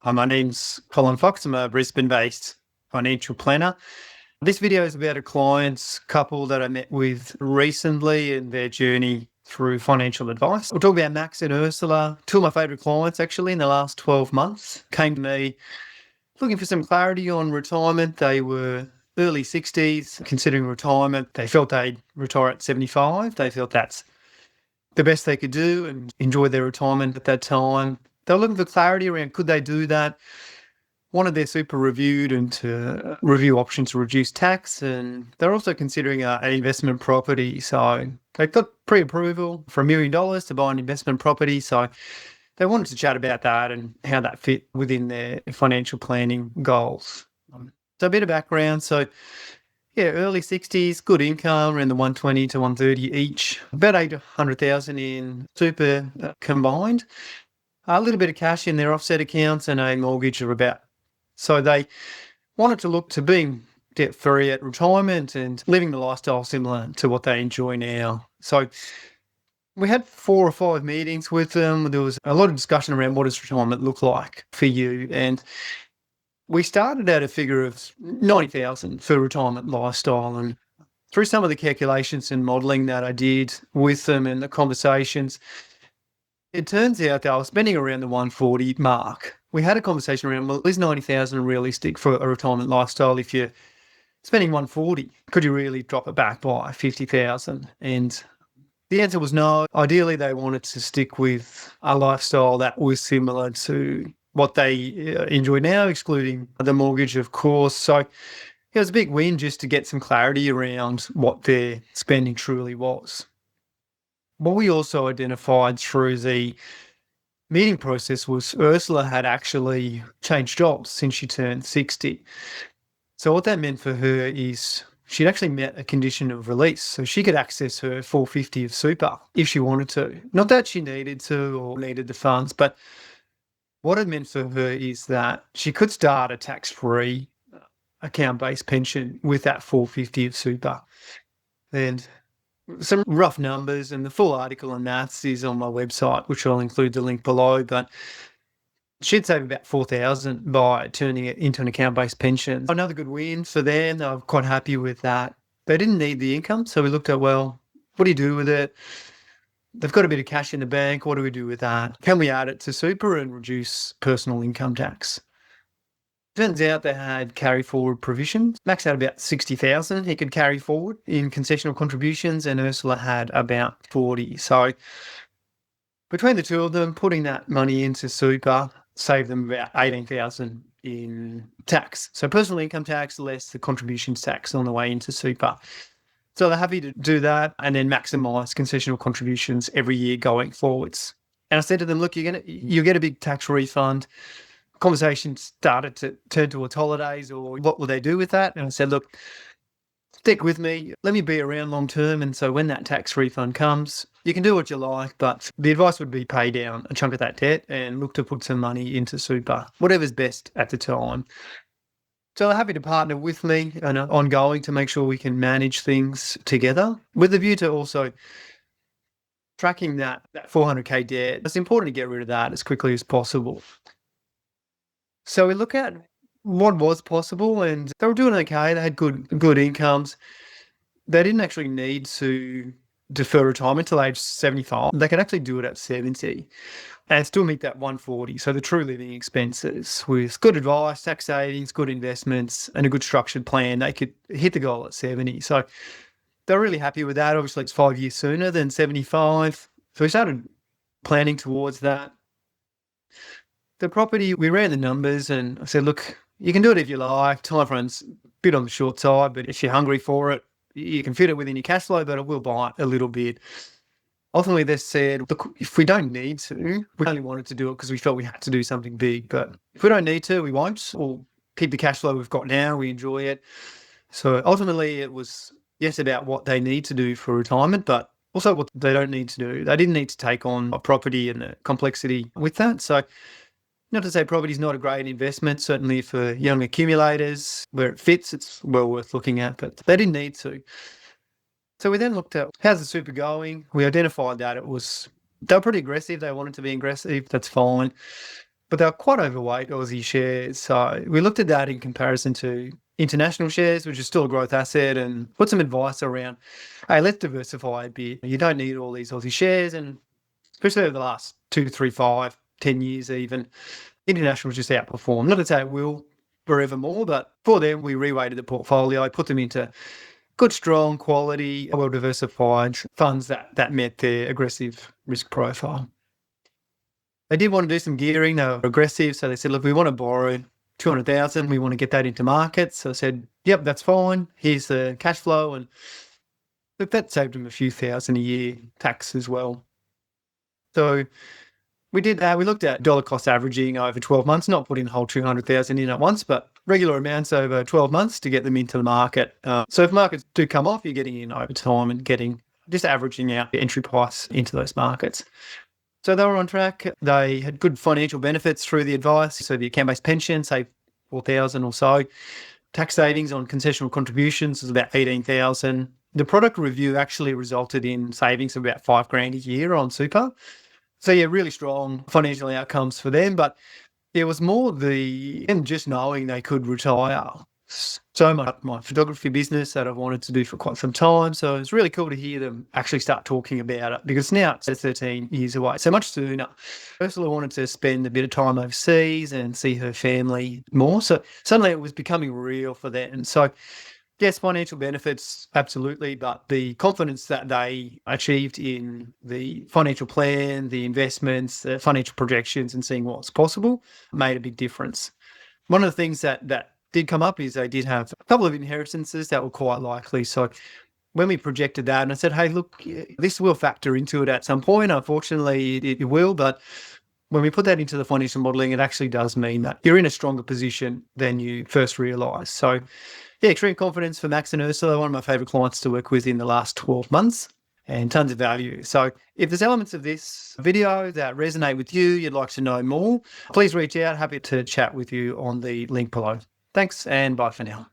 Hi, my name's Colin Fox. I'm a Brisbane-based financial planner. This video is about a client's couple that I met with recently and their journey through financial advice. We'll talk about Max and Ursula, two of my favourite clients actually in the last 12 months. Came to me looking for some clarity on retirement. They were early 60s, considering retirement. They felt they'd retire at 75. They felt that's the best they could do and enjoy their retirement at that time. They were looking for clarity around could they do that, wanted their super reviewed and to review options to reduce tax, and they're also considering an investment property. So they got pre-approval for $1 million to buy an investment property. So they wanted to chat about that and how that fit within their financial planning goals. So a bit of background. So yeah, early 60s, good income, around the 120 to 130 each, about 800,000 in super combined. A little bit of cash in their offset accounts and a mortgage of about. So they wanted to look to being debt-free at retirement and living the lifestyle similar to what they enjoy now. So we had 4 or 5 meetings with them. There was a lot of discussion around what does retirement look like for you. And we started at a figure of 90,000 for retirement lifestyle. And through some of the calculations and modelling that I did with them and the conversations, it turns out that I was spending around the 140 mark. We had a conversation around, well, is 90,000 realistic for a retirement lifestyle if you're spending 140? Could you really drop it back by 50,000? And the answer was no. Ideally, they wanted to stick with a lifestyle that was similar to what they enjoy now, excluding the mortgage, of course. So it was a big win just to get some clarity around what their spending truly was. What we also identified through the meeting process was Ursula had actually changed jobs since she turned 60. So what that meant for her is she'd actually met a condition of release, so she could access her 450 of super if she wanted to. Not that she needed to or needed the funds, but what it meant for her is that she could start a tax-free account-based pension with that 450 of super. And some rough numbers, and the full article on that is on my website, which I'll include the link below, but she'd save about 4,000 by turning it into an account-based pension. Another good win for them. They were quite happy with that. They didn't need the income, so we looked at, well, what do you do with it? They've got a bit of cash in the bank. What do we do with that? Can we add it to super and reduce personal income tax? Turns out they had carry forward provisions. Max had about 60,000 he could carry forward in concessional contributions, and Ursula had about 40. So between the two of them, putting that money into super saved them about 18,000 in tax. So personal income tax less the contributions tax on the way into super. So they're happy to do that and then maximise concessional contributions every year going forwards. And I said to them, look, you'll get a big tax refund. Conversation started to turn towards holidays, or what will they do with that? And I said, look, stick with me. Let me be around long term. And so when that tax refund comes, you can do what you like, but the advice would be pay down a chunk of that debt and look to put some money into super, whatever's best at the time. So they're happy to partner with me and ongoing to make sure we can manage things together with the view to also tracking that 400K debt. It's important to get rid of that as quickly as possible. So we look at what was possible, and they were doing okay. They had good incomes. They didn't actually need to defer retirement till age 75. They could actually do it at 70 and still meet that 140. So the true living expenses with good advice, tax savings, good investments, and a good structured plan, they could hit the goal at 70. So they're really happy with that. Obviously, it's 5 years sooner than 75. So we started planning towards that. The property, we ran the numbers and I said, look, you can do it if you like. Timeframe's a bit on the short side, but if you're hungry for it, you can fit it within your cash flow, but it will buy a little bit. Ultimately, they said, look, if we don't need to, we only wanted to do it because we felt we had to do something big. But if we don't need to, we won't. We'll keep the cash flow we've got now. We enjoy it. So ultimately, it was, yes, about what they need to do for retirement, but also what they don't need to do. They didn't need to take on a property and the complexity with that. So not to say property's not a great investment, certainly for young accumulators, where it fits, it's well worth looking at, but they didn't need to. So we then looked at how's the super going. We identified that they were pretty aggressive. They wanted to be aggressive. That's fine. but they're quite overweight Aussie shares. So we looked at that in comparison to international shares, which is still a growth asset, and put some advice around, hey, let's diversify a bit. You don't need all these Aussie shares, and especially over the last 2, 3, 5, 10 years even, internationals just outperform. Not to say it will forevermore, but for them, we reweighted the portfolio, put them into good, strong, quality, well-diversified funds that met their aggressive risk profile. They did want to do some gearing. They were aggressive. So they said, look, we want to borrow 200,000. We want to get that into markets. So I said, yep, that's fine. Here's the cash flow. And look, that saved them a few thousand a year tax as well. So we did that. We looked at dollar cost averaging over 12 months, not putting the whole 200,000 in at once, but regular amounts over 12 months to get them into the market. So if markets do come off, you're getting in over time and just averaging out the entry price into those markets. So they were on track. They had good financial benefits through the advice. So the account-based pension, say 4,000 or so. Tax savings on concessional contributions was about 18,000. The product review actually resulted in savings of about $5,000 a year on super. So yeah, really strong financial outcomes for them. But it was more and just knowing they could retire so much my photography business that I've wanted to do for quite some time. So it's really cool to hear them actually start talking about it, because now it's 13 years away, so much sooner. Ursula wanted to spend a bit of time overseas and see her family more. So suddenly it was becoming real for them. So yes, financial benefits, absolutely, but the confidence that they achieved in the financial plan, the investments, the financial projections, and seeing what's possible made a big difference. One of the things that did come up is they did have a couple of inheritances that were quite likely. So when we projected that, and I said, hey, look, this will factor into it at some point. Unfortunately, it will, but when we put that into the financial modelling, it actually does mean that you're in a stronger position than you first realised. So yeah, extreme confidence for Max and Ursula, one of my favourite clients to work with in the last 12 months, and tons of value. So if there's elements of this video that resonate with you, you'd like to know more, please reach out. Happy to chat with you on the link below. Thanks, and bye for now.